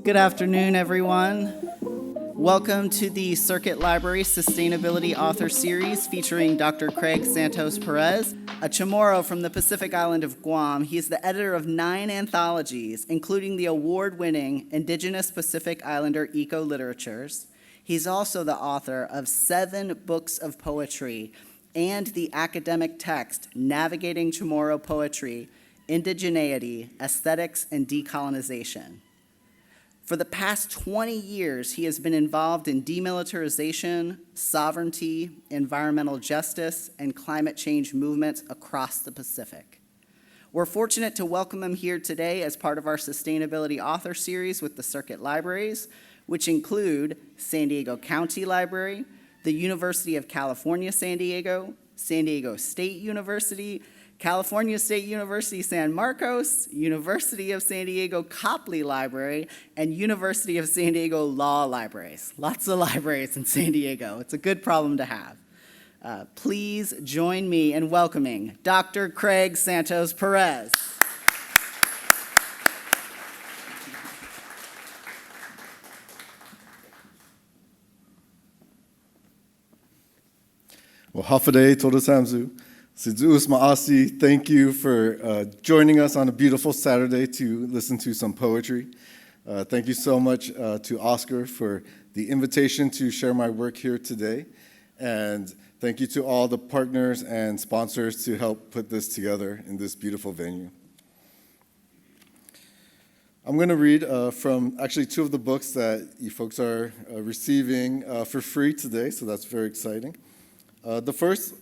Good afternoon, everyone. Welcome to the Circuit Library Sustainability Author Series featuring Dr. Craig Santos Perez, a Chamoru from the Pacific island of Guam. He is the editor of 9 anthologies, including the award-winning Indigenous Pacific Islander eco-literatures. He's also the author of 7 books of poetry and the academic text, Navigating Chamoru Poetry, Indigeneity, Aesthetics, and Decolonization. For the past 20 years, he has been involved in demilitarization, sovereignty, environmental justice, and climate change movements across the Pacific. We're fortunate to welcome him here today as part of our Sustainability Author Series with the Circuit Libraries, which include San Diego County Library, the University of California, San Diego State University, California State University San Marcos, University of San Diego Copley Library, and University of San Diego Law Libraries. Lots of libraries in San Diego. It's a good problem to have. Please join me in welcoming Dr. Craig Santos Perez. Well, Hafade Todosamzu. CSUSM Library, thank you for joining us on a beautiful Saturday to listen to some poetry. Thank you so much to Oscar for the invitation to share my work here today. And thank you to all the partners and sponsors to help put this together in this beautiful venue. I'm going to read from actually 2 of the books that you folks are receiving for free today, so that's very exciting. The first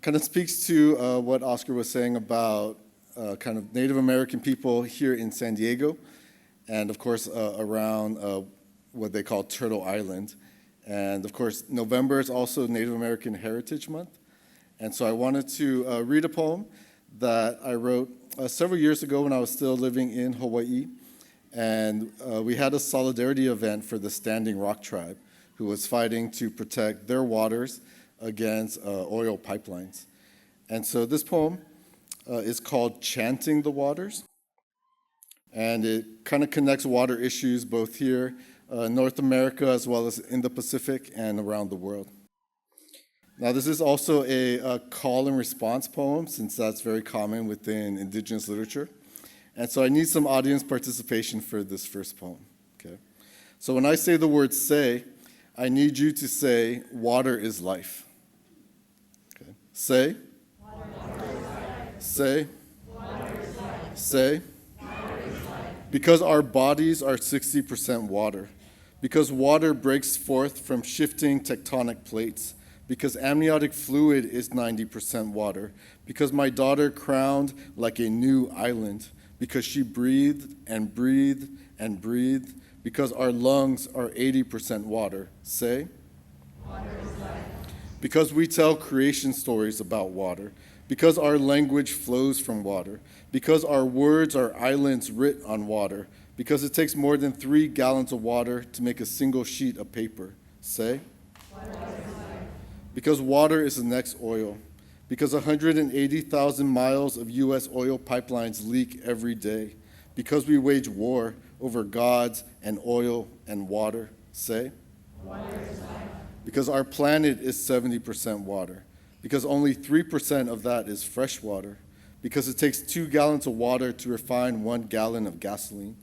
kind of speaks to what Oscar was saying about kind of Native American people here in San Diego, and of course around what they call Turtle Island. And of course, November is also Native American Heritage Month. And so I wanted to read a poem that I wrote several years ago when I was still living in Hawaii. And we had a solidarity event for the Standing Rock tribe, who was fighting to protect their waters against oil pipelines. And so this poem is called Chanting the Waters, and it kind of connects water issues both here in North America as well as in the Pacific and around the world. Now, this is also a call and response poem, since that's very common within indigenous literature. And so I need some audience participation for this first poem. Okay. So when I say the word say, I need you to say, water is life. Say, say, say, because our bodies are 60% water, because water breaks forth from shifting tectonic plates, because amniotic fluid is 90% water, because my daughter crowned like a new island, because she breathed and breathed and breathed, because our lungs are 80% water. Say, water is life. Because we tell creation stories about water, because our language flows from water, because our words are islands writ on water, because it takes more than 3 gallons of water to make a single sheet of paper. Say, because water is the next oil, because 180,000 miles of U.S. oil pipelines leak every day, because we wage war over gods and oil and water. Say, water is life. Because our planet is 70% water, because only 3% of that is fresh water, because it takes 2 gallons of water to refine 1 gallon of gasoline,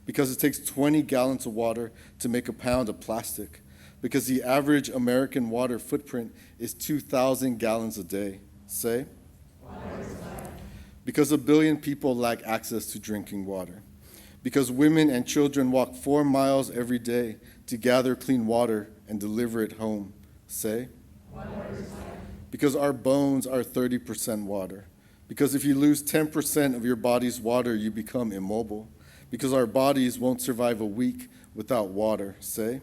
because it takes 20 gallons of water to make a pound of plastic, because the average American water footprint is 2,000 gallons a day. Say, because 1 billion people lack access to drinking water, because women and children walk 4 miles every day to gather clean water and deliver it home. Say, because our bones are 30% water, because if you lose 10% of your body's water, you become immobile, because our bodies won't survive a week without water. Say,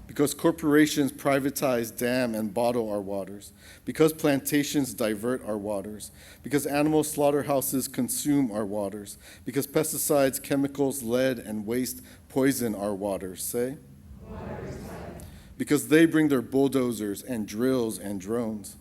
because corporations privatize, dam, and bottle our waters, because plantations divert our waters, because animal slaughterhouses consume our waters, because pesticides, chemicals, lead, and waste poison our waters. Say, because they bring their bulldozers and drills and drones,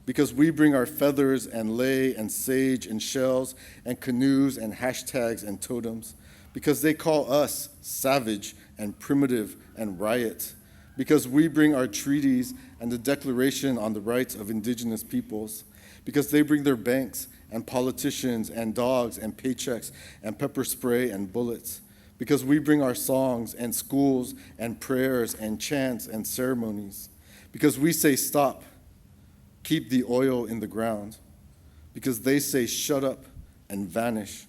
because we bring our feathers and lei and sage and shells and canoes and hashtags and totems, because they call us savage and primitive and riot, because we bring our treaties and the Declaration on the Rights of Indigenous Peoples, because they bring their banks and politicians and dogs and paychecks and pepper spray and bullets, because we bring our songs and schools and prayers and chants and ceremonies, because we say stop, keep the oil in the ground, because they say shut up and vanish,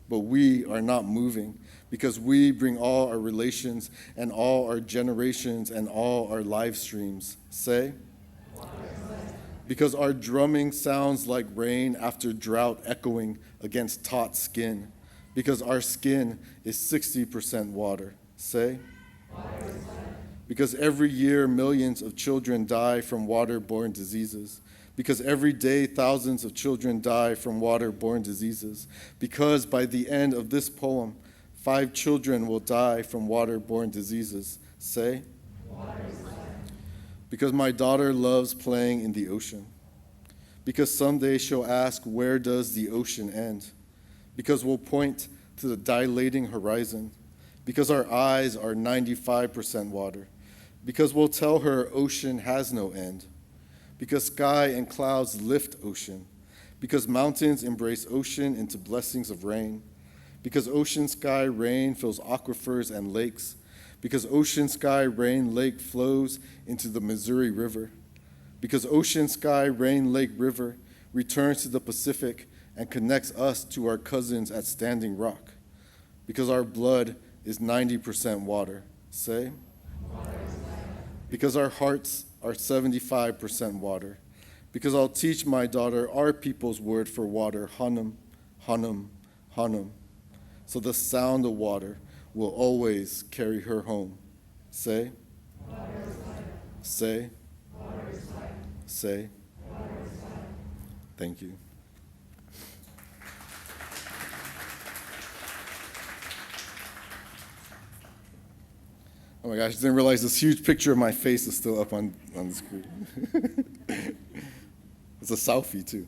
but we are not moving, because we bring all our relations and all our generations and all our live streams. Say, because our drumming sounds like rain after drought echoing against taut skin, because our skin is 60% water. Say, because every year millions of children die from waterborne diseases, because every day thousands of children die from waterborne diseases, because by the end of this poem, 5 children will die from waterborne diseases. Say, because my daughter loves playing in the ocean, because someday she'll ask, where does the ocean end? Because we'll point to the dilating horizon, because our eyes are 95% water, because we'll tell her ocean has no end, because sky and clouds lift ocean, because mountains embrace ocean into blessings of rain, because ocean, sky, rain fills aquifers and lakes, because ocean, sky, rain, lake flows into the Missouri River, because ocean, sky, rain, lake, river returns to the Pacific and connects us to our cousins at Standing Rock, because our blood is 90% water. Say, because our hearts are 75% water, because I'll teach my daughter our people's word for water, hanum, hanum, hanum, so the sound of water will always carry her home. Say, say, say, thank you. Oh my gosh, I didn't realize this huge picture of my face is still up on the screen. It's a selfie too.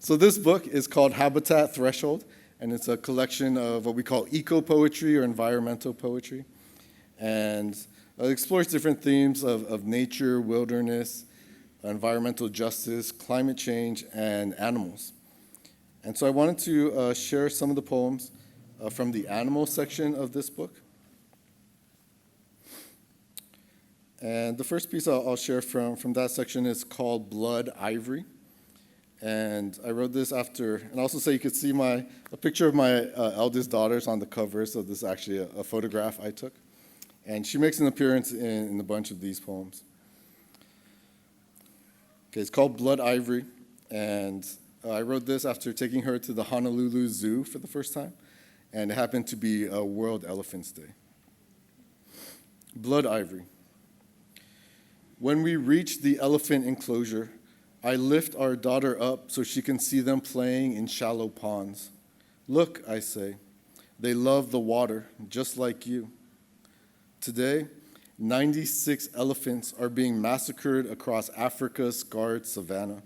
So this book is called Habitat Threshold, and it's a collection of what we call eco-poetry or environmental poetry. And it explores different themes of nature, wilderness, environmental justice, climate change, and animals. And so I wanted to share some of the poems from the animal section of this book. And the first piece I'll share from that section is called Blood Ivory. And I wrote this after, and also so you could see a picture of my eldest daughters on the cover, so this is actually a photograph I took. And she makes an appearance in a bunch of these poems. Okay, it's called Blood Ivory, and I wrote this after taking her to the Honolulu Zoo for the first time, and it happened to be World Elephants Day. Blood Ivory. When we reach the elephant enclosure, I lift our daughter up so she can see them playing in shallow ponds. Look, I say, they love the water just like you. Today, 96 elephants are being massacred across Africa's scarred savanna.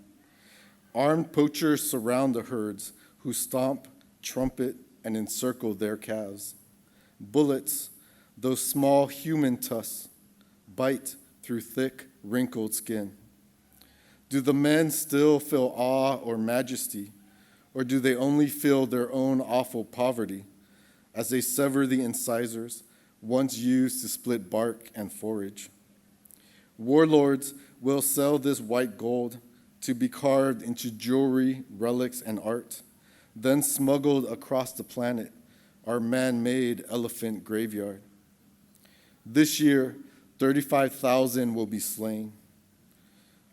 Armed poachers surround the herds who stomp, trumpet, and encircle their calves. Bullets, those small human tusks, bite through thick, wrinkled skin. Do the men still feel awe or majesty, or do they only feel their own awful poverty as they sever the incisors once used to split bark and forage? Warlords will sell this white gold to be carved into jewelry, relics, and art, then smuggled across the planet, our man-made elephant graveyard. This year, 35,000 will be slain.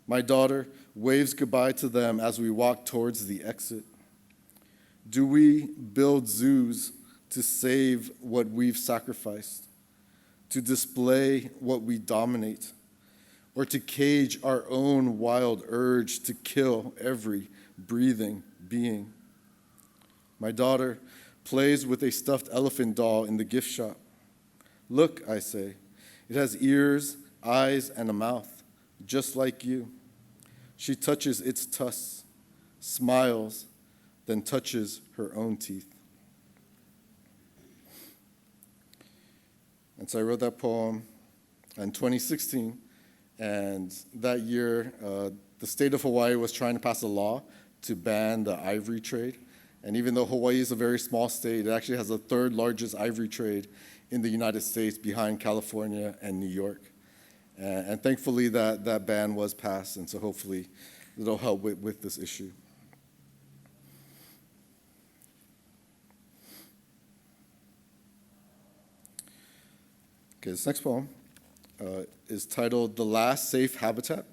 My daughter waves goodbye to them as we walk towards the exit. Do we build zoos to save what we've sacrificed, to display what we dominate, or to cage our own wild urge to kill every breathing being? My daughter plays with a stuffed elephant doll in the gift shop. Look, I say, it has ears, eyes, and a mouth, just like you. She touches its tusks, smiles, then touches her own teeth. And so I wrote that poem in 2016, and that year, the state of Hawaii was trying to pass a law to ban the ivory trade. And even though Hawaii is a very small state, it actually has the third largest ivory trade in the United States behind California and New York. And thankfully that ban was passed, and so hopefully it'll help with this issue. Okay, this next poem is titled "The Last Safe Habitat,"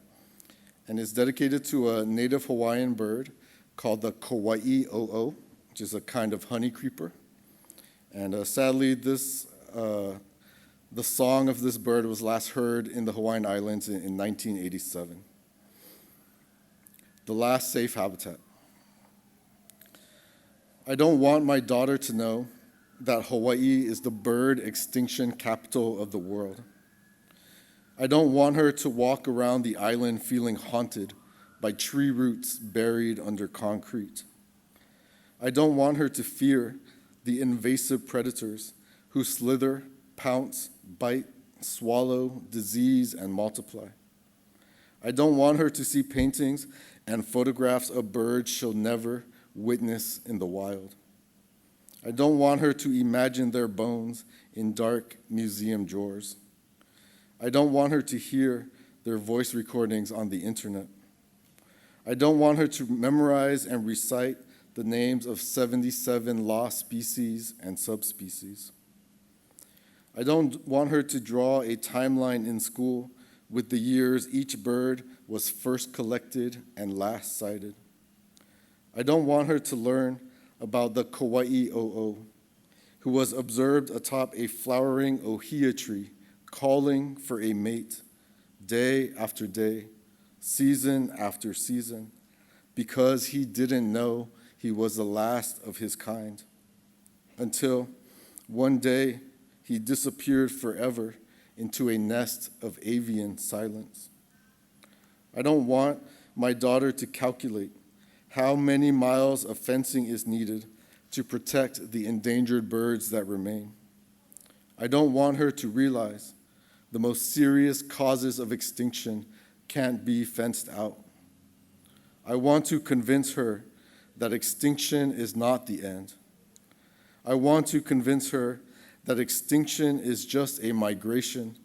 and is dedicated to a native Hawaiian bird called the Kauai-o'o, which is a kind of honey creeper. And sadly, the song of this bird was last heard in the Hawaiian Islands in 1987. The Last Safe Habitat. I don't want my daughter to know that Hawaii is the bird extinction capital of the world. I don't want her to walk around the island feeling haunted by tree roots buried under concrete. I don't want her to fear the invasive predators who slither, pounce, bite, swallow, disease, and multiply. I don't want her to see paintings and photographs of birds she'll never witness in the wild. I don't want her to imagine their bones in dark museum drawers. I don't want her to hear their voice recordings on the internet. I don't want her to memorize and recite the names of 77 lost species and subspecies. I don't want her to draw a timeline in school with the years each bird was first collected and last sighted. I don't want her to learn about the Kauai-o'o, who was observed atop a flowering ohia tree, calling for a mate, day after day, season after season, because he didn't know he was the last of his kind, until one day he disappeared forever into a nest of avian silence. I don't want my daughter to calculate how many miles of fencing is needed to protect the endangered birds that remain. I don't want her to realize the most serious causes of extinction can't be fenced out. I want to convince her that extinction is not the end. I want to convince her that extinction is just a migration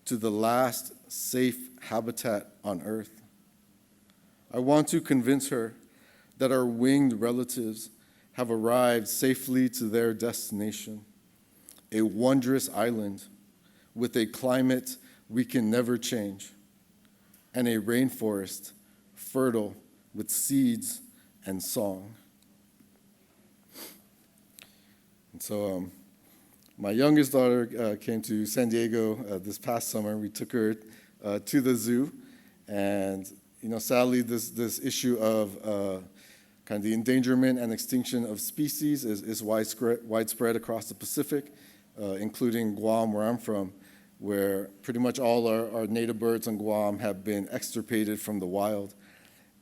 to the last safe habitat on Earth. I want to convince her that our winged relatives have arrived safely to their destination, a wondrous island with a climate we can never change, and a rainforest fertile with seeds and song. And so my youngest daughter came to San Diego this past summer. We took her to the zoo, and sadly this issue of kind of the endangerment and extinction of species is widespread across the Pacific, including Guam, where I'm from, where pretty much all our native birds on Guam have been extirpated from the wild.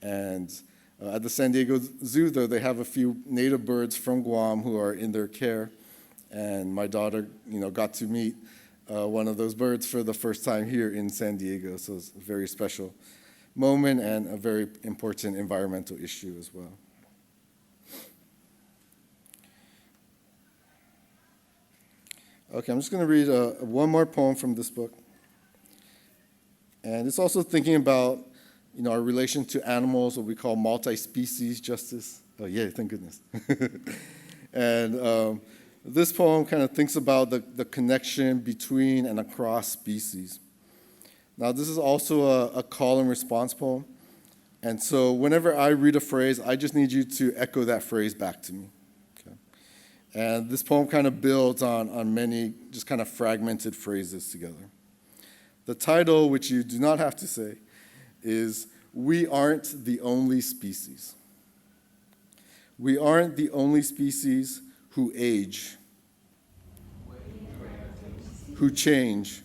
And at the San Diego Zoo, though, they have a few native birds from Guam who are in their care. And my daughter, got to meet one of those birds for the first time here in San Diego. So it's a very special moment and a very important environmental issue as well. Okay, I'm just going to read one more poem from this book. And it's also thinking about, our relation to animals, what we call multi-species justice. Oh, yeah, thank goodness. And this poem kind of thinks about the connection between and across species. Now, this is also a call and response poem. And so whenever I read a phrase, I just need you to echo that phrase back to me. Okay? And this poem kind of builds on many just kind of fragmented phrases together. The title, which you do not have to say, is "We Aren't the Only Species." We aren't the only species who age, who change,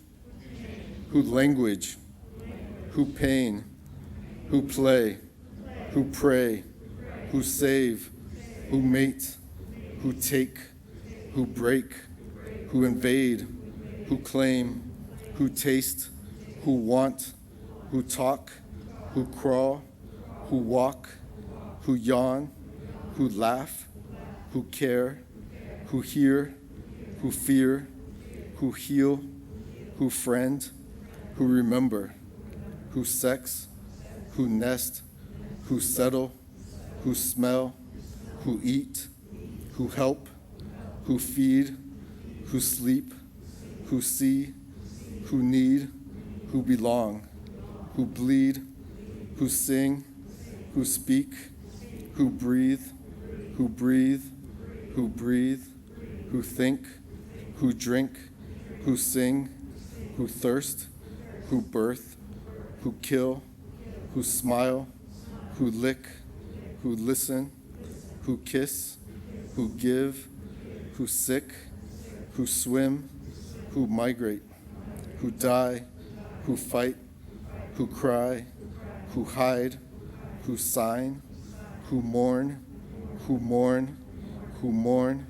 who language, who pain, who play, who pray, who save, who mate, who take, who break, who invade, who claim, who taste, who want, who talk, who crawl, who walk, who yawn, who laugh, who care, who hear, who fear, who heal, who friend, who remember, who sex, who nest, who settle, who smell, who eat, who help, who feed, who sleep, who see, who need, who belong, who bleed, who sing, who speak, who breathe, who breathe, who breathe, who think, who drink, who sing, who thirst, who birth, who kill, who smile, who lick, who listen, who kiss, who give, who sick, who swim, who migrate, who die, who fight, who cry, who hide, who sign, who mourn, who mourn, who mourn,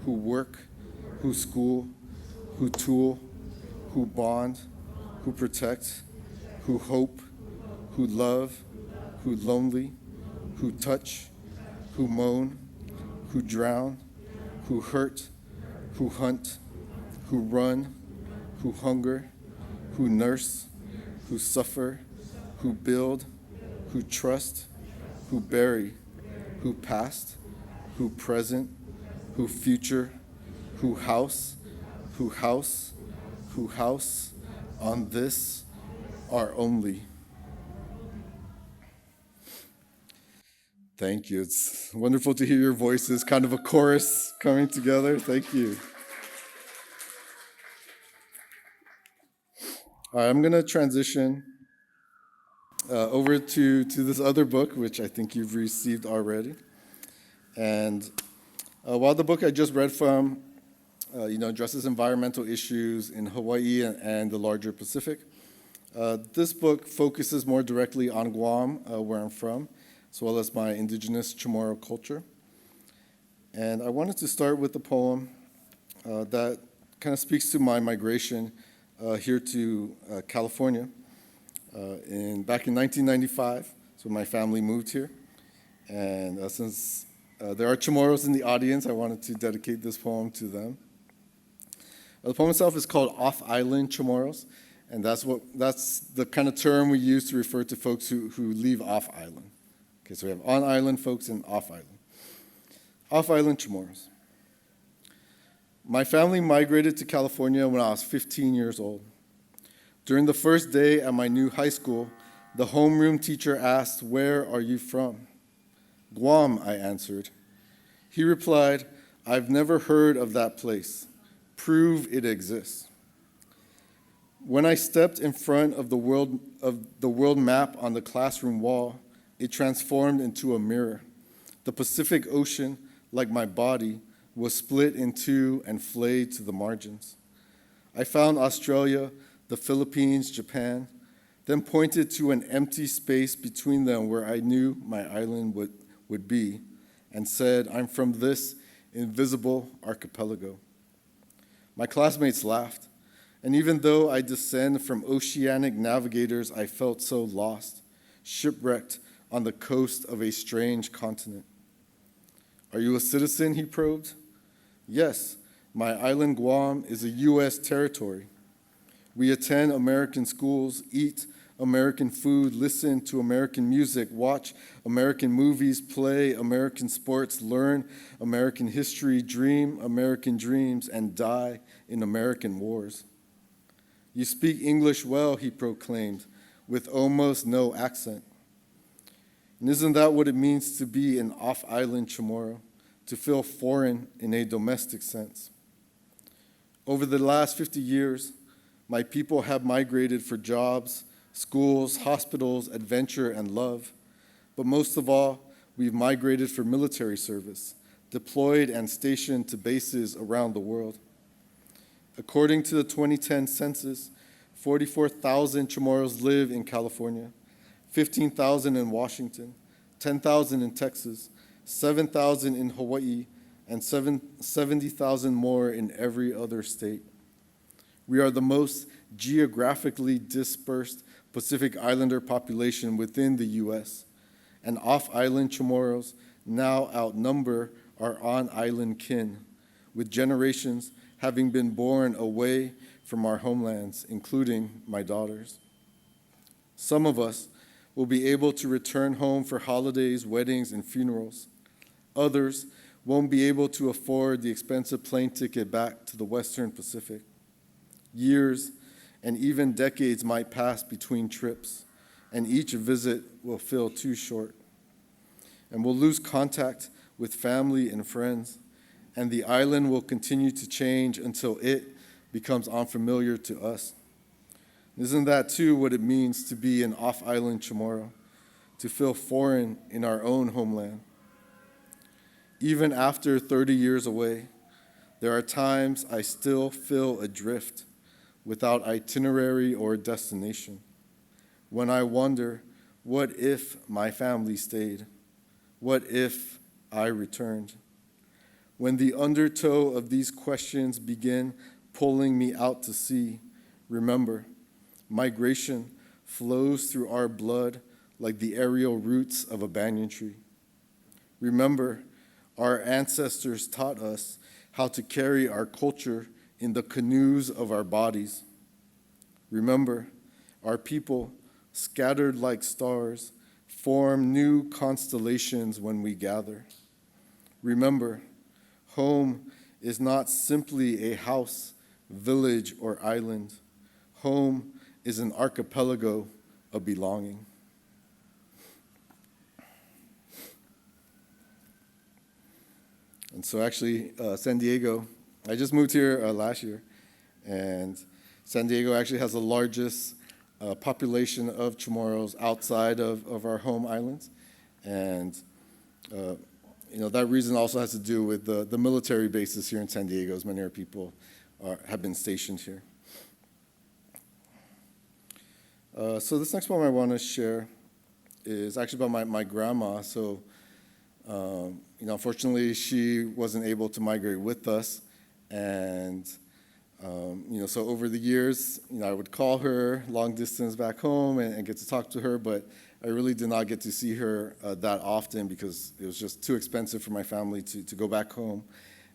who work, who school, who tool, who bond, who protect, who hope, who love, who lonely, who touch, who moan, who drown, who hurt, who hunt, who run, who hunger, who nurse, who suffer, who build, who trust, who bury, who past, who present, who future, who house, who house, who house, on this, our only. Thank you. It's wonderful to hear your voices, kind of a chorus coming together. Thank you. All right, I'm going to transition over to this other book, which I think you've received already. And while the book I just read from, addresses environmental issues in Hawaii and the larger Pacific, this book focuses more directly on Guam, where I'm from, as well as my indigenous Chamoru culture. And I wanted to start with a poem that kind of speaks to my migration here to California back in 1995. So my family moved here. And since there are Chamoros in the audience, I wanted to dedicate this poem to them. The poem itself is called Off-Island Chamoros, and that's the kind of term we use to refer to folks who leave off-island. Okay, so we have on-island folks and off-island. Off-island Chamoros. My family migrated to California when I was 15 years old. During the first day at my new high school, the homeroom teacher asked, "Where are you from?" "Guam," I answered. He replied, "I've never heard of that place. Prove it exists." When I stepped in front of the world map on the classroom wall, it transformed into a mirror. The Pacific Ocean, like my body, was split in two and flayed to the margins. I found Australia, the Philippines, Japan, then pointed to an empty space between them where I knew my island would be, and said, "I'm from this invisible archipelago." My classmates laughed, and even though I descend from oceanic navigators, I felt so lost, shipwrecked on the coast of a strange continent. "Are you a citizen?" he probed. "Yes, my island Guam is a U.S. territory. We attend American schools, eat American food, listen to American music, watch American movies, play American sports, learn American history, dream American dreams, and die in American wars." "You speak English well," he proclaimed, with almost no accent. And isn't that what it means to be an off-island Chamorro, to feel foreign in a domestic sense? Over the last 50 years, my people have migrated for jobs, schools, hospitals, adventure, and love. But most of all, we've migrated for military service, deployed and stationed to bases around the world. According to the 2010 census, 44,000 Chamorros live in California, 15,000 in Washington, 10,000 in Texas, 7,000 in Hawaii, and 70,000 more in every other state. We are the most geographically dispersed Pacific Islander population within the U.S., and off-island Chamorros now outnumber our on-island kin, with generations having been born away from our homelands, including my daughters. Some of us will be able to return home for holidays, weddings, and funerals. Others won't be able to afford the expensive plane ticket back to the Western Pacific. Years and even decades might pass between trips, and each visit will feel too short. And we'll lose contact with family and friends, and the island will continue to change until it becomes unfamiliar to us. Isn't that too what it means to be an off-island Chamorro, to feel foreign in our own homeland? Even after 30 years away, there are times I still feel adrift, without itinerary or destination, when I wonder, what if my family stayed? What if I returned? When the undertow of these questions begin pulling me out to sea, remember, migration flows through our blood like the aerial roots of a banyan tree. Remember, our ancestors taught us how to carry our culture in the canoes of our bodies. Remember, our people, scattered like stars, form new constellations when we gather. Remember, home is not simply a house, village, or island. Home is an archipelago of belonging. And so actually, San Diego, I just moved here last year, and San Diego actually has the largest population of Chamorros outside of our home islands. And that reason also has to do with the military bases here in San Diego, as many of our people have been stationed here. So this next poem I want to share is actually about my grandma. So, unfortunately, she wasn't able to migrate with us. And, so over the years, I would call her long distance back home and get to talk to her, but I really did not get to see her that often because it was just too expensive for my family to go back home.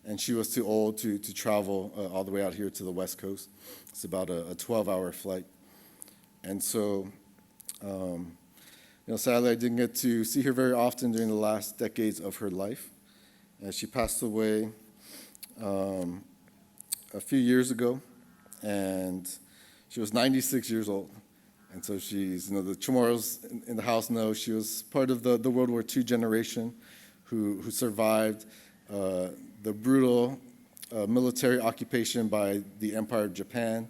And she was too old to travel all the way out here to the West Coast. It's about a 12-hour flight. And so, sadly, I didn't get to see her very often during the last decades of her life. She passed away a few years ago, and she was 96 years old. And so she's, the Chamorros in the house know she was part of the World War II generation who survived the brutal military occupation by the Empire of Japan,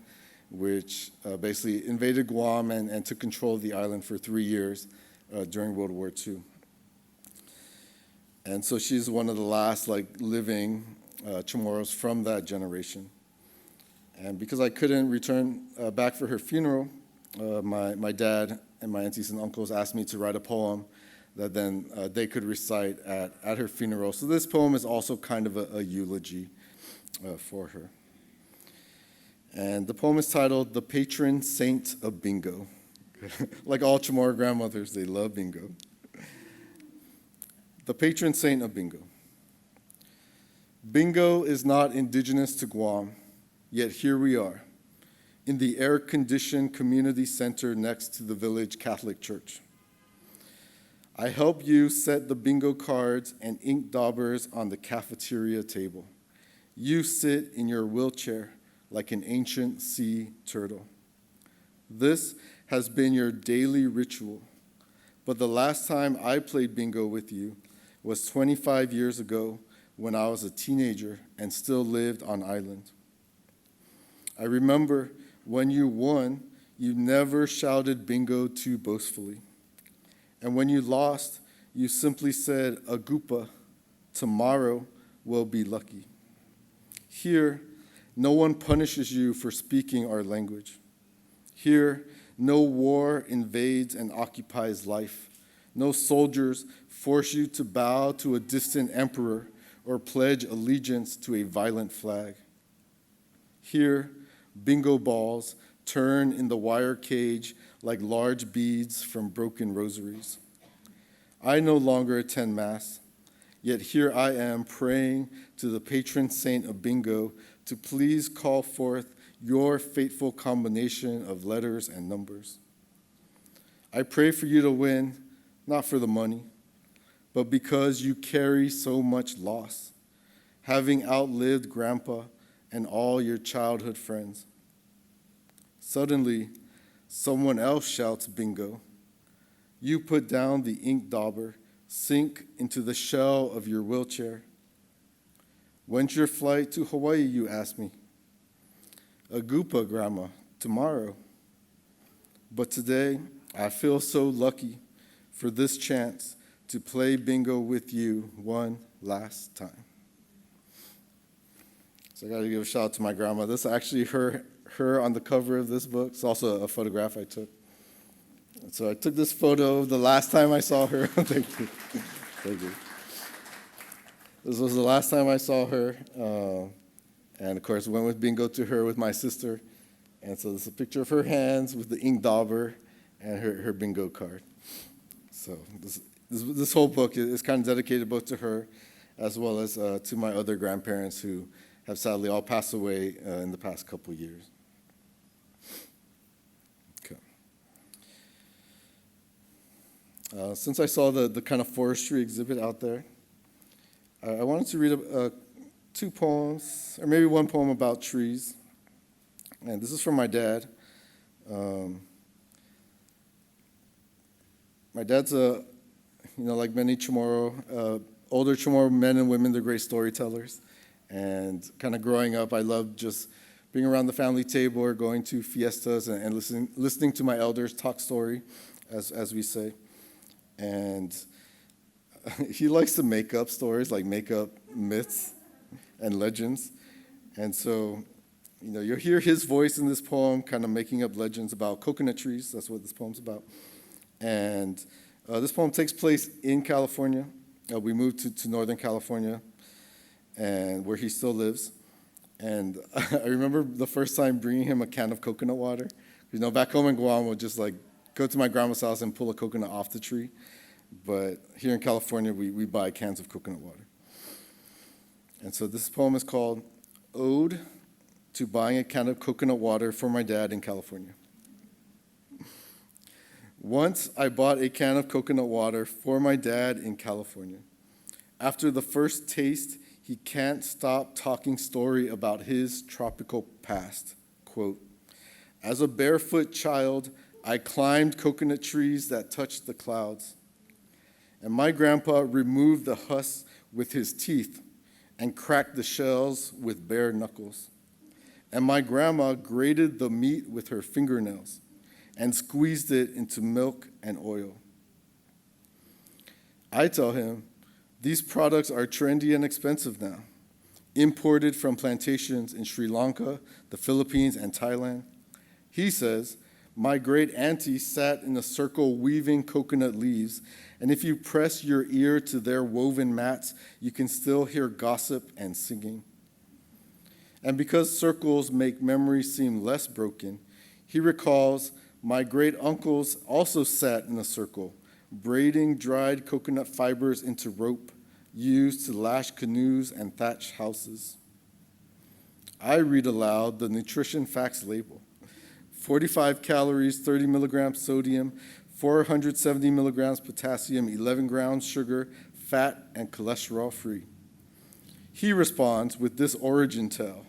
which basically invaded Guam and took control of the island for 3 years during World War II. And so she's one of the last living Chamorros from that generation. And because I couldn't return back for her funeral, my dad and my aunties and uncles asked me to write a poem that then they could recite at her funeral. So this poem is also kind of a eulogy for her. And the poem is titled, "The Patron Saint of Bingo." Like all Chamorro grandmothers, they love bingo. The patron saint of bingo. Bingo is not indigenous to Guam, yet here we are, in the air-conditioned community center next to the village Catholic church. I help you set the bingo cards and ink daubers on the cafeteria table. You sit in your wheelchair like an ancient sea turtle. This has been your daily ritual, but the last time I played bingo with you was 25 years ago when I was a teenager and still lived on island. I remember when you won, you never shouted bingo too boastfully. And when you lost, you simply said, "Agupa, tomorrow we'll be lucky." Here, no one punishes you for speaking our language. Here, no war invades and occupies life. No soldiers force you to bow to a distant emperor or pledge allegiance to a violent flag. Here, Bingo balls turn in the wire cage like large beads from broken rosaries. I no longer attend Mass, yet here I am praying to the patron saint of bingo to please call forth your fateful combination of letters and numbers. I pray for you to win, not for the money, but because you carry so much loss, having outlived Grandpa and all your childhood friends. Suddenly, someone else shouts bingo. You put down the ink dauber, sink into the shell of your wheelchair. When's your flight to Hawaii, you ask me? A Gupa, Grandma, tomorrow. But today, I feel so lucky for this chance to play bingo with you one last time. So I got to give a shout out to my grandma. This is actually her on the cover of this book. It's also a photograph I took. So I took this photo the last time I saw her. Thank you. Thank you. This was the last time I saw her. And of course, went with bingo to her with my sister. And so this is a picture of her hands with the ink dauber and her bingo card. So this whole book is kind of dedicated both to her as well as to my other grandparents who have sadly all passed away in the past couple years. Okay. Since I saw the kind of forestry exhibit out there, I wanted to read two poems, or maybe one poem about trees. And this is from my dad. My dad's like many Chamoru, older Chamoru men and women, they're great storytellers. And kind of growing up, I loved just being around the family table or going to fiestas and listening to my elders talk story, as we say. And he likes to make up stories, like make up myths and legends. And so, you'll hear his voice in this poem kind of making up legends about coconut trees. That's what this poem's about. And this poem takes place in California. We moved to Northern California, and where he still lives. And I remember the first time bringing him a can of coconut water. Back home in Guam, we'll just go to my grandma's house and pull a coconut off the tree. But here in California, we buy cans of coconut water. And so this poem is called Ode to Buying a Can of Coconut Water for My Dad in California. Once I bought a can of coconut water for my dad in California. After the first taste, he can't stop talking story about his tropical past. Quote, as a barefoot child, I climbed coconut trees that touched the clouds. And my grandpa removed the husks with his teeth and cracked the shells with bare knuckles. And my grandma grated the meat with her fingernails and squeezed it into milk and oil. I tell him, these products are trendy and expensive now, imported from plantations in Sri Lanka, the Philippines, and Thailand. He says, my great auntie sat in a circle weaving coconut leaves, and if you press your ear to their woven mats, you can still hear gossip and singing. And because circles make memory seem less broken, he recalls my great uncles also sat in a circle, braiding dried coconut fibers into rope used to lash canoes and thatch houses. I read aloud the nutrition facts label. 45 calories, 30 milligrams sodium, 470 milligrams potassium, 11 grams sugar, fat, and cholesterol free. He responds with this origin tale.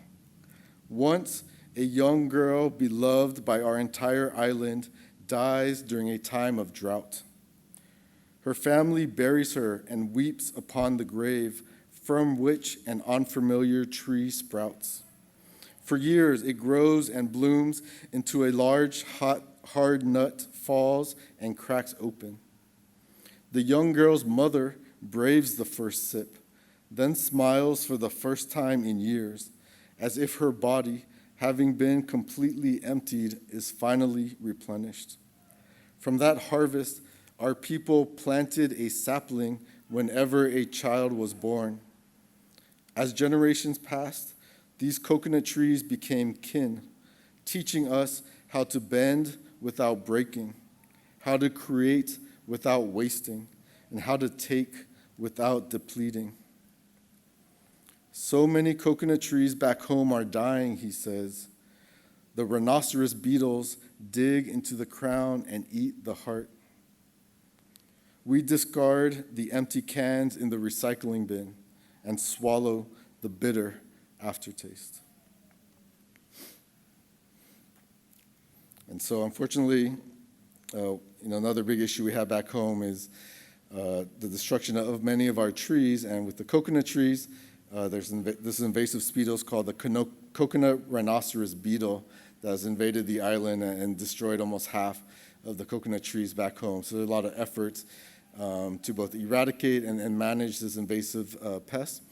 Once, a young girl beloved by our entire island dies during a time of drought. Her family buries her and weeps upon the grave from which an unfamiliar tree sprouts. For years, it grows and blooms into a large, hard nut, falls, and cracks open. The young girl's mother braves the first sip, then smiles for the first time in years, as if her body, having been completely emptied, is finally replenished. From that harvest, our people planted a sapling whenever a child was born. As generations passed, these coconut trees became kin, teaching us how to bend without breaking, how to create without wasting, and how to take without depleting. So many coconut trees back home are dying, he says. The rhinoceros beetles dig into the crown and eat the heart. We discard the empty cans in the recycling bin and swallow the bitter aftertaste. And so, unfortunately, another big issue we have back home is the destruction of many of our trees. And with the coconut trees, there's this invasive species called the coconut rhinoceros beetle that has invaded the island and destroyed almost half of the coconut trees back home. So there's a lot of efforts to both eradicate and manage this invasive pest,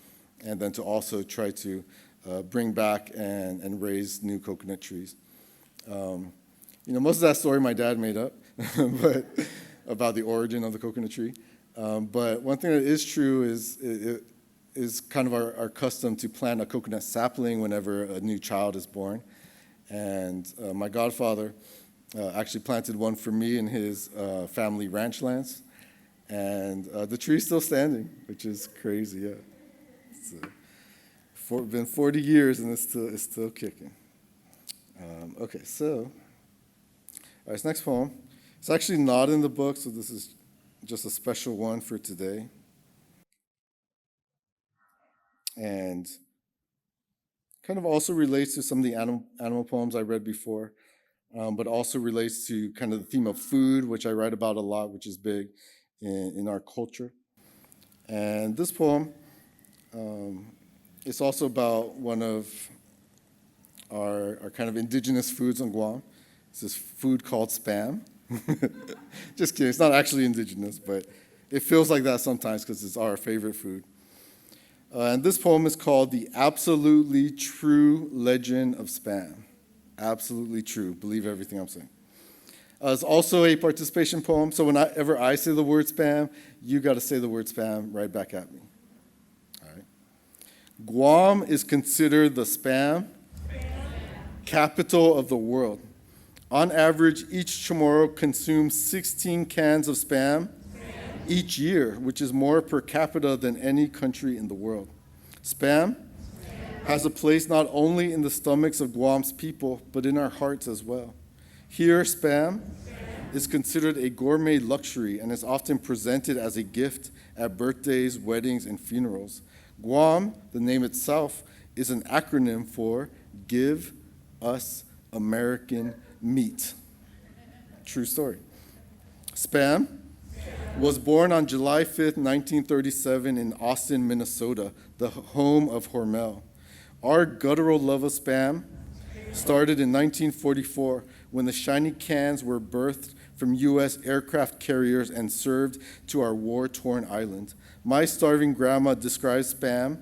and then to also try to bring back and raise new coconut trees. Most of that story my dad made up, but about the origin of the coconut tree. But one thing that is true is kind of our custom to plant a coconut sapling whenever a new child is born. And my godfather actually planted one for me in his family ranch lands. And the tree's still standing, which is crazy, yeah. It's been 40 years and it's still kicking. Okay, so, this next poem, it's actually not in the book, so this is just a special one for today. And kind of also relates to some of the animal poems I read before, but also relates to kind of the theme of food, which I write about a lot, which is big in our culture. And this poem is also about one of our kind of indigenous foods on Guam. It's this food called Spam. Just kidding, it's not actually indigenous, but it feels like that sometimes because it's our favorite food. And this poem is called The Absolutely True Legend of Spam. Absolutely true. Believe everything I'm saying. It's also a participation poem, so whenever I say the word spam, you got to say the word spam right back at me. All right. Guam is considered the spam capital of the world. On average, each Chamoru consumes 16 cans of spam each year, which is more per capita than any country in the world. Spam has a place not only in the stomachs of Guam's people, but in our hearts as well. Here, spam is considered a gourmet luxury and is often presented as a gift at birthdays, weddings, and funerals. Guam, the name itself, is an acronym for Give Us American Meat. True story. Spam was born on July 5th, 1937 in Austin, Minnesota, the home of Hormel. Our guttural love of spam started in 1944 when the shiny cans were birthed from U.S. aircraft carriers and served to our war-torn island. My starving grandma describes spam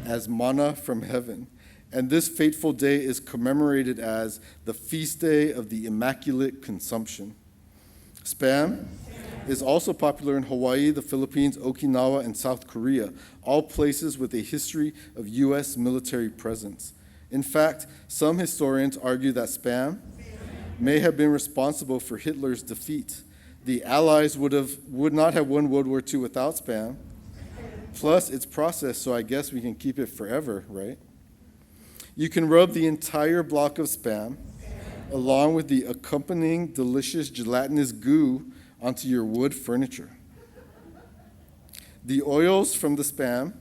as manna from heaven, and this fateful day is commemorated as the Feast Day of the Immaculate Consumption. Spam is also popular in Hawaii, the Philippines, Okinawa, and South Korea, all places with a history of U.S. military presence. In fact, some historians argue that spam may have been responsible for Hitler's defeat. The Allies would not have won World War II without spam. Plus, it's processed, so I guess we can keep it forever, right? You can rub the entire block of spam along with the accompanying delicious gelatinous goo onto your wood furniture. The oils from the spam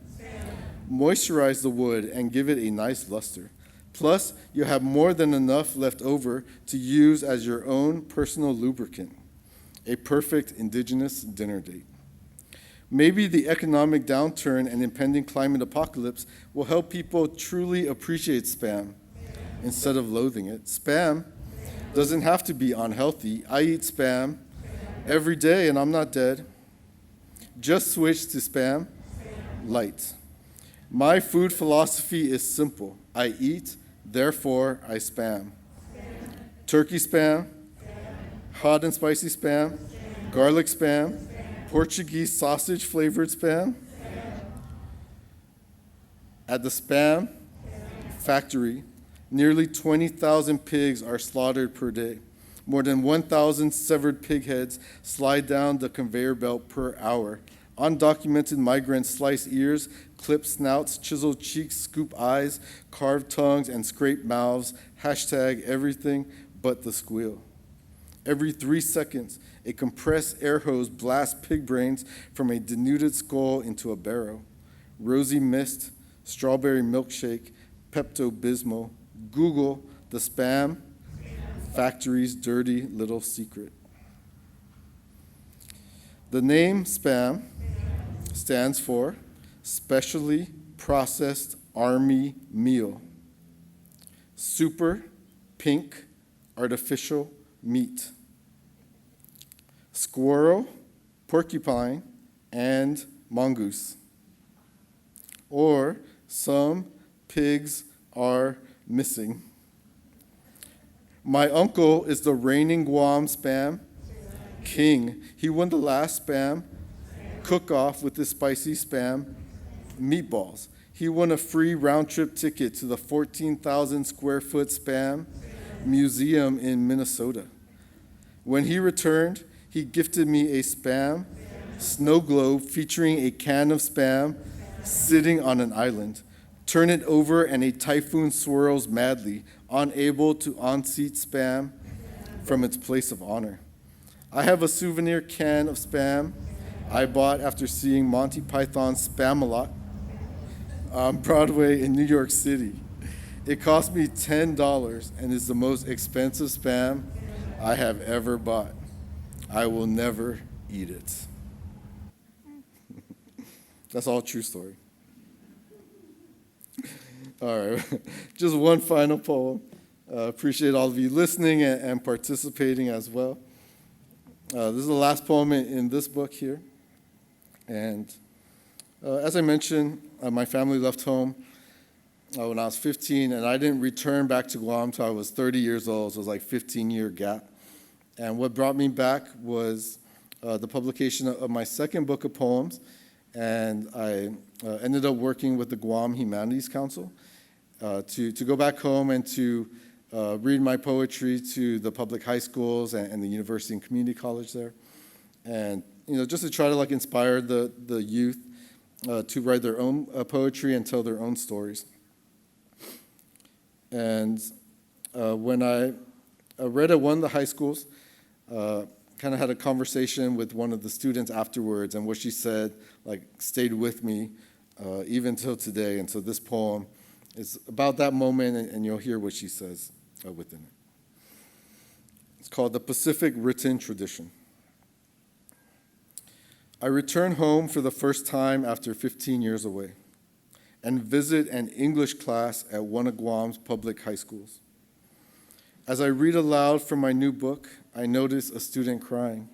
moisturize the wood and give it a nice luster. Plus, you have more than enough left over to use as your own personal lubricant. A perfect indigenous dinner date. Maybe the economic downturn and impending climate apocalypse will help people truly appreciate spam instead of loathing it. Spam doesn't have to be unhealthy. I eat spam every day and I'm not dead. Just switch to spam light. My food philosophy is simple. I eat, therefore I spam. Turkey spam, hot and spicy spam, garlic spam, Portuguese sausage flavored spam. At the Spam Factory, Nearly 20,000 pigs are slaughtered per day. More than 1,000 severed pig heads slide down the conveyor belt per hour. Undocumented migrants slice ears, clip snouts, chisel cheeks, scoop eyes, carve tongues, and scrape mouths. Hashtag everything but the squeal. Every 3 seconds, a compressed air hose blasts pig brains from a denuded skull into a barrel. Rosy mist, strawberry milkshake, Pepto-Bismol. Google the spam factory's dirty little secret. The name SPAM stands for Specially Processed Army Meal. Super pink artificial meat. Squirrel, porcupine, and mongoose. Or some pigs are missing. My uncle is the reigning Guam spam king. He won the last spam cook-off with his spicy spam meatballs. He won a free round-trip ticket to the 14,000 square foot spam museum in Minnesota. When he returned, he gifted me a spam snow globe featuring a can of spam sitting on an island. Turn it over and a typhoon swirls madly, unable to unseat spam from its place of honor. I have a souvenir can of spam I bought after seeing Monty Python's Spam-A-Lot on Broadway in New York City. It cost me $10 and is the most expensive spam I have ever bought. I will never eat it. That's all true story. All right, just one final poem. Appreciate all of you listening and participating as well. This is the last poem in this book here. And as I mentioned, my family left home when I was 15, and I didn't return back to Guam until I was 30 years old, so it was like a 15-year gap. And what brought me back was the publication of my second book of poems, and I ended up working with the Guam Humanities Council to go back home and to read my poetry to the public high schools and the university and community college there. And just to try to inspire the youth to write their own poetry and tell their own stories. And when I read at one of the high schools, kind of had a conversation with one of the students afterwards, and what she said stayed with me even till today. And so this poem is about that moment, and you'll hear what she says within it. It's called The Pacific Written Tradition. I return home for the first time after 15 years away and visit an English class at one of Guam's public high schools. As I read aloud from my new book, I notice a student crying.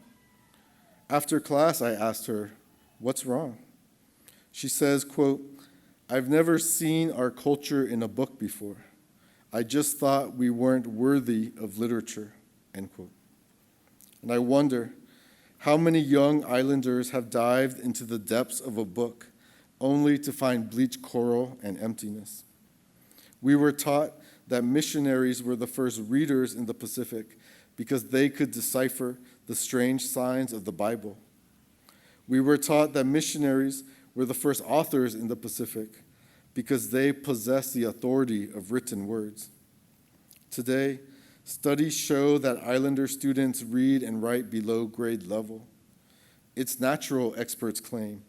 After class, I asked her, "What's wrong?" She says, quote, "I've never seen our culture in a book before. I just thought we weren't worthy of literature," end quote. And I wonder, how many young islanders have dived into the depths of a book only to find bleached coral and emptiness? We were taught that missionaries were the first readers in the Pacific because they could decipher the strange signs of the Bible. We were taught that missionaries were the first authors in the Pacific because they possessed the authority of written words. Today, studies show that Islander students read and write below grade level. It's natural, experts claim.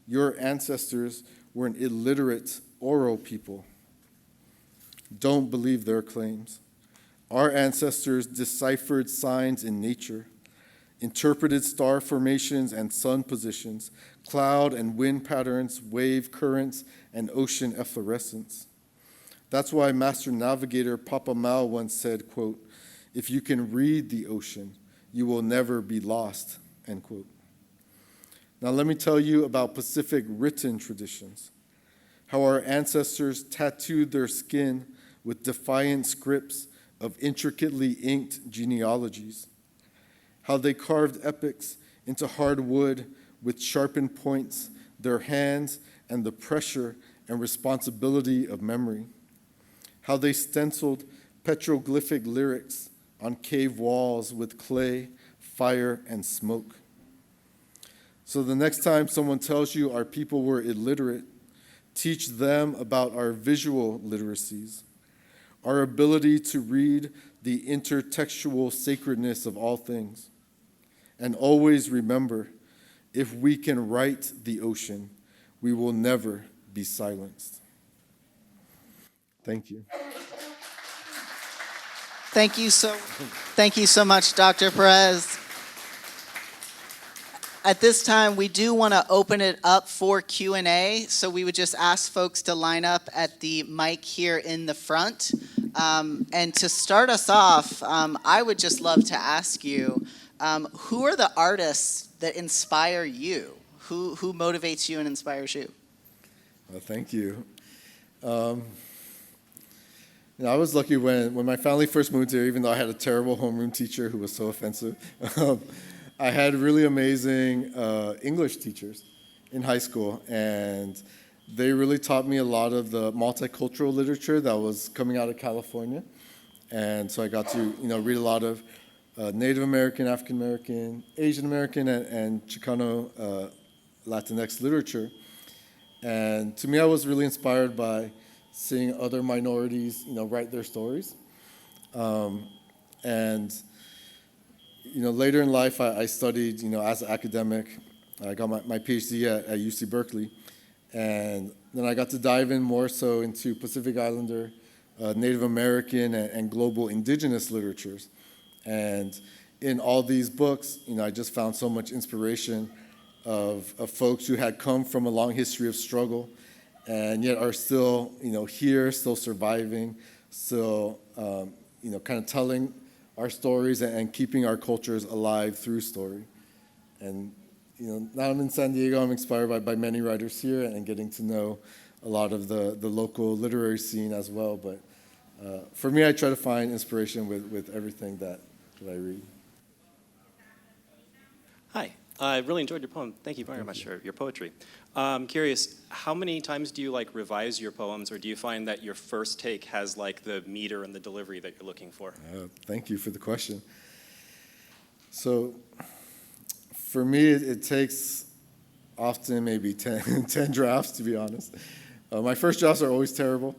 Your ancestors were an illiterate oral people. Don't believe their claims. Our ancestors deciphered signs in nature, interpreted star formations and sun positions, cloud and wind patterns, wave currents, and ocean efflorescence. That's why Master Navigator Papa Mau once said, quote, "If you can read the ocean, you will never be lost," end quote. Now let me tell you about Pacific written traditions, how our ancestors tattooed their skin with defiant scripts of intricately inked genealogies, how they carved epics into hard wood with sharpened points, their hands, and the pressure and responsibility of memory, how they stenciled petroglyphic lyrics on cave walls with clay, fire, and smoke. So the next time someone tells you our people were illiterate, teach them about our visual literacies, our ability to read the intertextual sacredness of all things. And always remember, if we can write the ocean, we will never be silenced. Thank you. Thank you so much, Dr. Perez. At this time, we do want to open it up for Q&A, so we would just ask folks to line up at the mic here in the front. And to start us off, I would just love to ask you, who are the artists that inspire you? Who motivates you and inspires you? Well, thank you. I was lucky when my family first moved here, even though I had a terrible homeroom teacher who was so offensive. I had really amazing English teachers in high school, and they really taught me a lot of the multicultural literature that was coming out of California. And so I got to read a lot of Native American, African American, Asian American, and Chicano Latinx literature. And to me, I was really inspired by seeing other minorities, write their stories. And later in life, I studied, as an academic. I got my PhD at UC Berkeley. And then I got to dive in more so into Pacific Islander, Native American, and global indigenous literatures. And in all these books, I just found so much inspiration of folks who had come from a long history of struggle and yet are still, here, still surviving, still, kind of telling our stories and keeping our cultures alive through story. And, now I'm in San Diego, I'm inspired by many writers here and getting to know a lot of the local literary scene as well. But for me, I try to find inspiration with everything that I read. Hi, I really enjoyed your poem. Thank you very much for your poetry. I'm curious, how many times do you revise your poems, or do you find that your first take has the meter and the delivery that you're looking for? Thank you for the question. So for me, it takes often maybe 10 drafts, to be honest. My first drafts are always terrible,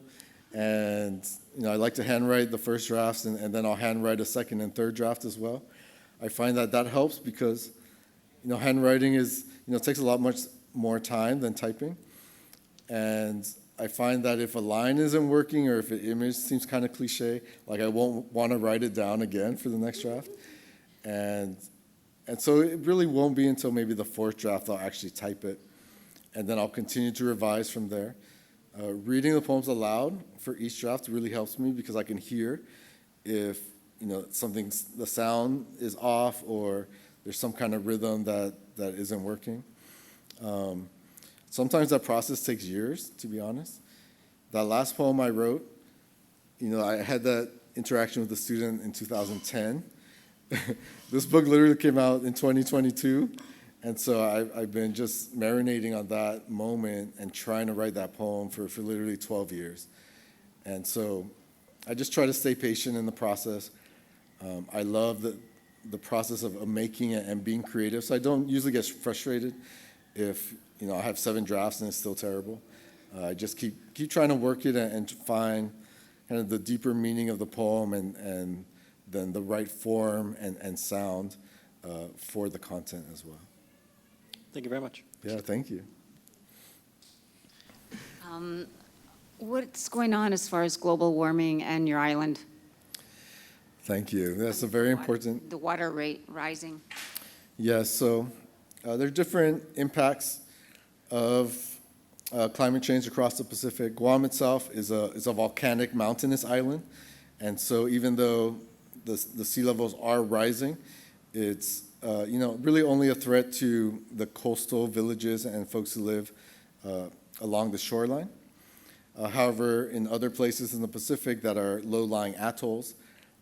and I like to handwrite the first drafts, and then I'll handwrite a second and third draft as well. I find that helps because handwriting is takes a lot much more time than typing, and I find that if a line isn't working or if an image seems kind of cliche, I won't want to write it down again for the next draft, and so it really won't be until maybe the fourth draft I'll actually type it, and then I'll continue to revise from there. Reading the poems aloud for each draft really helps me because I can hear if the sound is off or there's some kind of rhythm that isn't working. Sometimes that process takes years, to be honest. That last poem I wrote, I had that interaction with a student in 2010. This book literally came out in 2022, and so I've been just marinating on that moment and trying to write that poem for literally 12 years. And so I just try to stay patient in the process. I love the process of making it and being creative, so I don't usually get frustrated if I have 7 drafts and it's still terrible. I just keep trying to work it and find kind of the deeper meaning of the poem and then the right form and sound for the content as well. Thank you very much. Yeah, thank you. What's going on as far as global warming and your island? Thank you. That's a very important. The water rate rising. Yes, so there are different impacts of climate change across the Pacific. Guam itself is a volcanic mountainous island, and so even though the sea levels are rising, it's really only a threat to the coastal villages and folks who live along the shoreline. However, in other places in the Pacific that are low-lying atolls,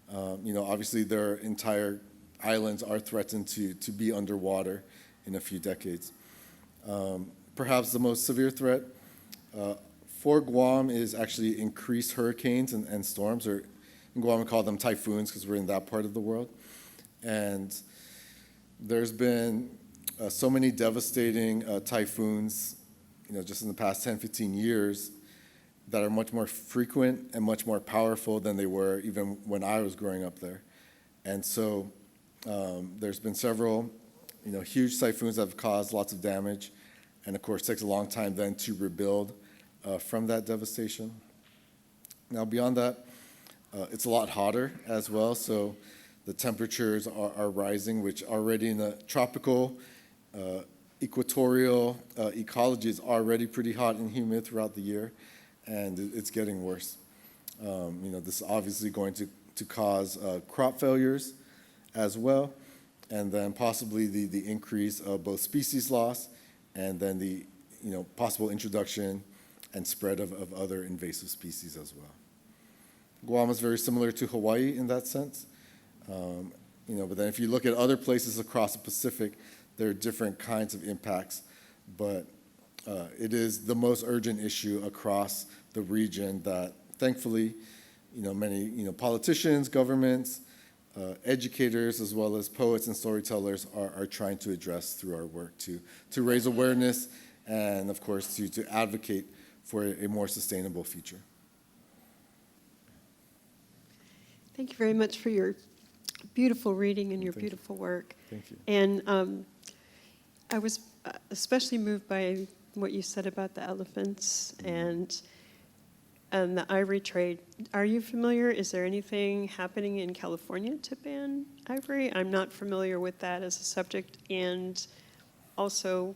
obviously their entire islands are threatened to be underwater in a few decades. Perhaps the most severe threat for Guam is actually increased hurricanes and storms, or in Guam we call them typhoons because we're in that part of the world. And there's been so many devastating typhoons, just in the past 10, 15 years that are much more frequent and much more powerful than they were even when I was growing up there. And so there's been several, huge typhoons that have caused lots of damage. And of course, it takes a long time then to rebuild from that devastation. Now, beyond that, it's a lot hotter as well. So the temperatures are rising, which already in the tropical, equatorial ecology is already pretty hot and humid throughout the year. And it's getting worse. This is obviously going to cause crop failures as well, and then possibly the increase of both species loss and then the possible introduction and spread of other invasive species as well. Guam is very similar to Hawaii in that sense, but then if you look at other places across the Pacific, there are different kinds of impacts, but it is the most urgent issue across the region that thankfully, many politicians, governments, educators, as well as poets and storytellers are trying to address through our work to raise awareness and, of course, to advocate for a more sustainable future. Thank you very much for your beautiful reading and your beautiful work. Thank you. And I was especially moved by what you said about the elephants and the ivory trade. Are you familiar? Is there anything happening in California to ban ivory? I'm not familiar with that as a subject. And also,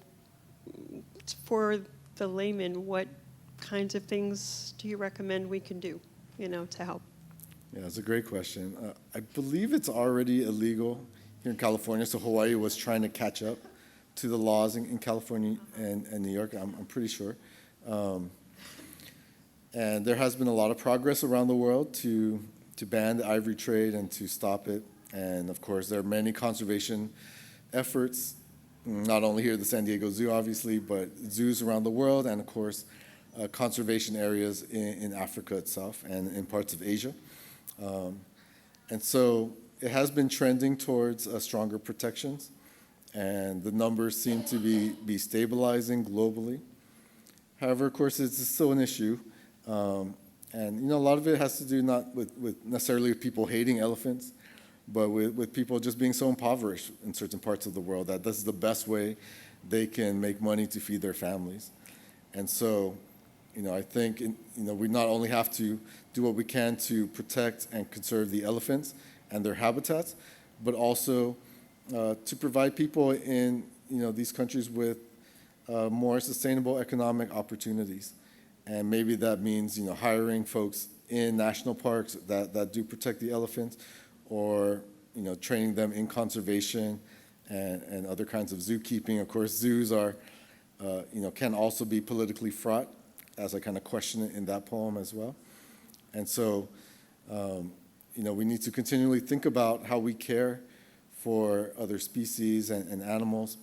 for the layman, what kinds of things do you recommend we can do, to help? Yeah, it's a great question. I believe it's already illegal here in California, so Hawaii was trying to catch up to the laws in California and New York, I'm pretty sure. And there has been a lot of progress around the world to ban the ivory trade and to stop it. And of course, there are many conservation efforts, not only here at the San Diego Zoo, obviously, but zoos around the world, and of course, conservation areas in Africa itself and in parts of Asia. And so it has been trending towards stronger protections, and the numbers seem to be stabilizing globally. However, of course, it's still an issue. And a lot of it has to do not with necessarily with people hating elephants, but with people just being so impoverished in certain parts of the world that this is the best way they can make money to feed their families. And so, I think we not only have to do what we can to protect and conserve the elephants and their habitats, but also to provide people in these countries with more sustainable economic opportunities. And maybe that means hiring folks in national parks that do protect the elephants, or training them in conservation and other kinds of zookeeping. Of course, zoos are can also be politically fraught, as I kind of question it in that poem as well. And so we need to continually think about how we care for other species and animals,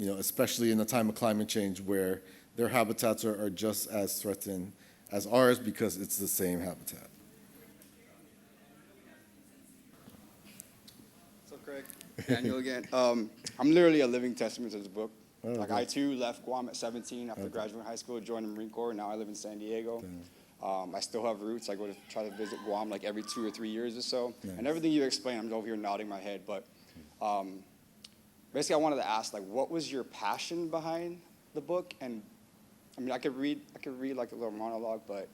especially in a time of climate change where their habitats are just as threatened as ours because it's the same habitat. So, Craig, Daniel again. I'm literally a living testament to this book. I too left Guam at 17 after graduating high school, joined the Marine Corps. Now I live in San Diego. I still have roots. I go to try to visit Guam like every 2 or 3 years or so. Nice. And everything you explained, I'm over here nodding my head. But basically, I wanted to ask, what was your passion behind the book? And I could read like a little monologue, but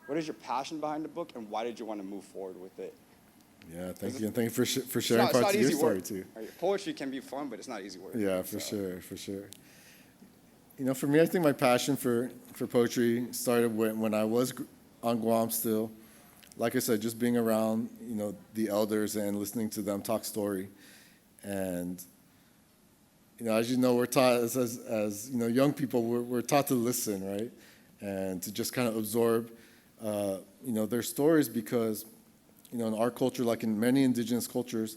what is your passion behind the book, and why did you want to move forward with it? Yeah, thank you, and thank you for sharing parts of your story too. Poetry can be fun, but it's not easy work. Yeah, for sure. For me, I think my passion for poetry started when I was on Guam still. Like I said, just being around, the elders and listening to them talk story. And, as we're taught as young people, we're taught to listen, right? And to just kind of absorb, their stories because, in our culture, like in many indigenous cultures,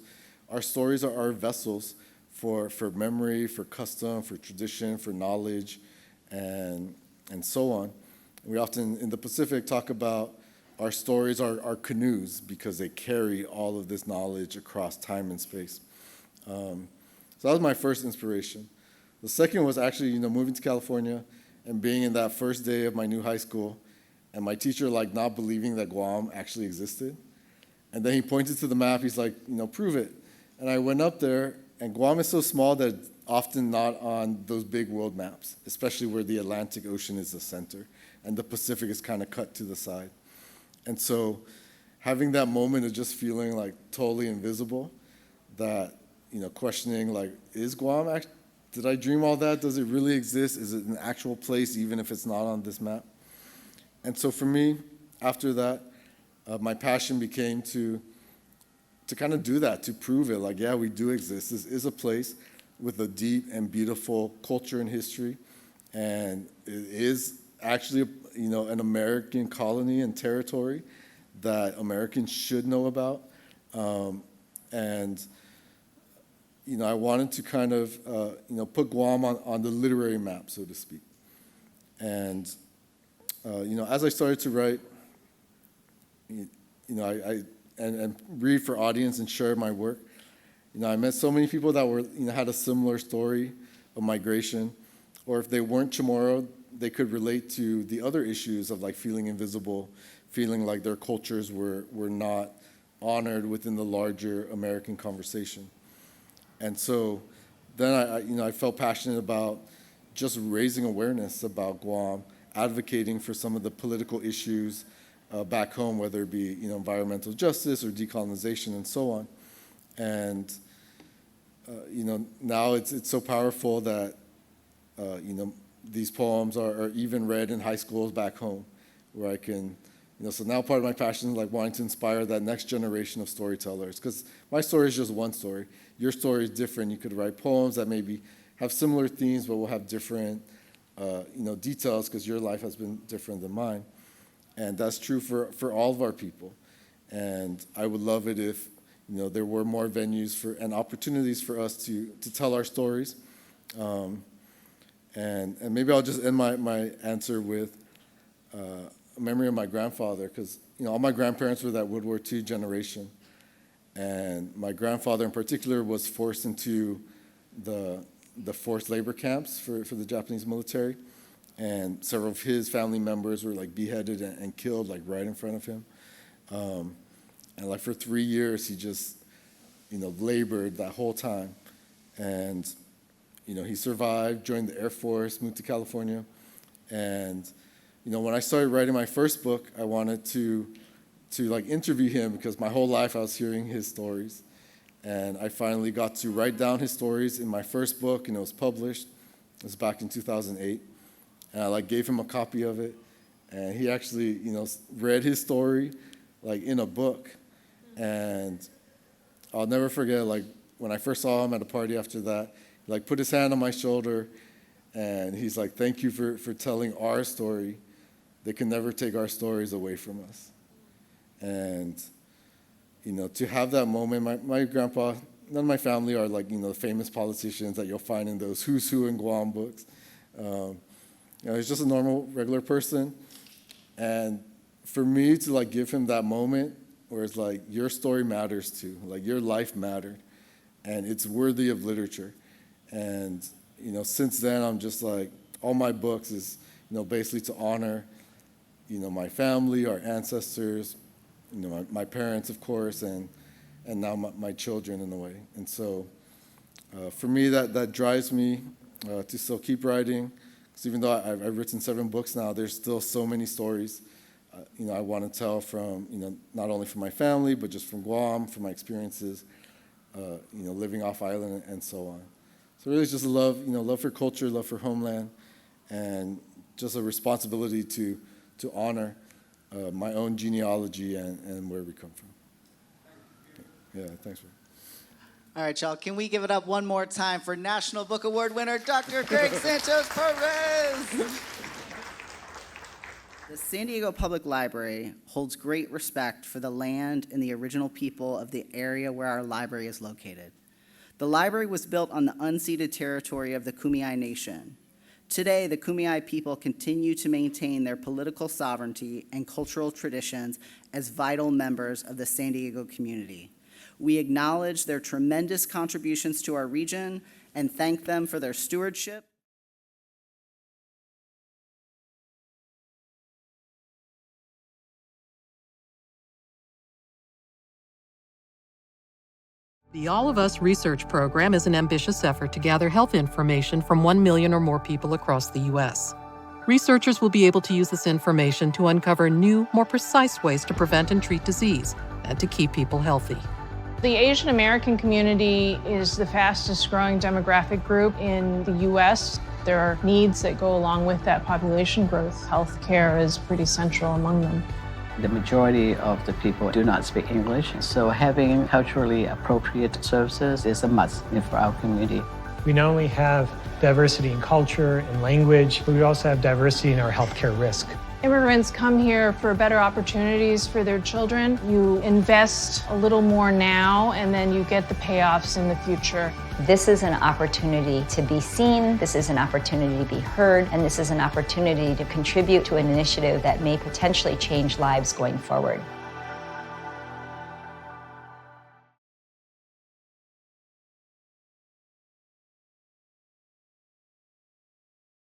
our stories are our vessels for memory, for custom, for tradition, for knowledge, and so on. We often, in the Pacific, talk about our stories are canoes because they carry all of this knowledge across time and space. So that was my first inspiration. The second was actually, moving to California and being in that first day of my new high school, and my teacher not believing that Guam actually existed. And then he pointed to the map. He's like, prove it. And I went up there, and Guam is so small that it's often not on those big world maps, especially where the Atlantic Ocean is the center, and the Pacific is kind of cut to the side. And so having that moment of just feeling totally invisible, that, questioning is Guam did I dream all that? Does it really exist? Is it an actual place even if it's not on this map? And so for me, after that, my passion became to kind of do that, to prove it. Yeah, we do exist. This is a place with a deep and beautiful culture and history, and it is actually an American colony and territory that Americans should know about. And I wanted to kind of put Guam on the literary map, so to speak. And as I started to write, I read for audience and share my work, I met so many people that were had a similar story of migration, or if they weren't Chamorro, they could relate to the other issues of feeling invisible, feeling like their cultures were not honored within the larger American conversation. And so then I felt passionate about just raising awareness about Guam, advocating for some of the political issues back home, whether it be environmental justice or decolonization and so on. And now it's so powerful that these poems are even read in high schools back home, where I can, so now part of my passion is wanting to inspire that next generation of storytellers, because my story is just one story. Your story is different. You could write poems that maybe have similar themes, but will have different, details, because your life has been different than mine. And that's true for all of our people. And I would love it if, there were more venues and opportunities for us to tell our stories. And maybe I'll just end my answer with a memory of my grandfather, because all my grandparents were that World War II generation, and my grandfather in particular was forced into the forced labor camps for the Japanese military, and several of his family members were beheaded and killed right in front of him, and for 3 years he just labored that whole time, and he survived, joined the Air Force, moved to California, and when I started writing my first book, I wanted to interview him, because my whole life I was hearing his stories. And I finally got to write down his stories in my first book, and it was published. It was back in 2008. And I gave him a copy of it. And he actually, read his story in a book. And I'll never forget, when I first saw him at a party after that, he put his hand on my shoulder, and he's like, "Thank you for telling our story. They can never take our stories away from us." And, to have that moment, my grandpa, none of my family are famous politicians that you'll find in those Who's Who in Guam books. He's just a normal, regular person. And for me to give him that moment where it's your story matters too, your life mattered, and it's worthy of literature. And, since then, I'm just all my books is, basically to honor, my family, our ancestors, my parents, of course, and now my children in a way. And so for me, that drives me to still keep writing, because even though I've written 7 books now, there's still so many stories, I want to tell from, not only from my family, but just from Guam, from my experiences, living off island and so on. So really just love for culture, love for homeland, and just a responsibility to honor my own genealogy and where we come from. Yeah, thanks. All right, y'all, can we give it up one more time for National Book Award winner, Dr. Craig Santos Perez? The San Diego Public Library holds great respect for the land and the original people of the area where our library is located. The library was built on the unceded territory of the Kumeyaay Nation. Today, the Kumeyaay people continue to maintain their political sovereignty and cultural traditions as vital members of the San Diego community. We acknowledge their tremendous contributions to our region and thank them for their stewardship. The All of Us research program is an ambitious effort to gather health information from 1 million or more people across the U.S. Researchers will be able to use this information to uncover new, more precise ways to prevent and treat disease and to keep people healthy. The Asian American community is the fastest growing demographic group in the U.S. There are needs that go along with that population growth. Healthcare is pretty central among them. The majority of the people do not speak English, so having culturally appropriate services is a must for our community. We not only have diversity in culture and language, but we also have diversity in our healthcare risk. Immigrants come here for better opportunities for their children. You invest a little more now, and then you get the payoffs in the future. This is an opportunity to be seen, this is an opportunity to be heard, and this is an opportunity to contribute to an initiative that may potentially change lives going forward.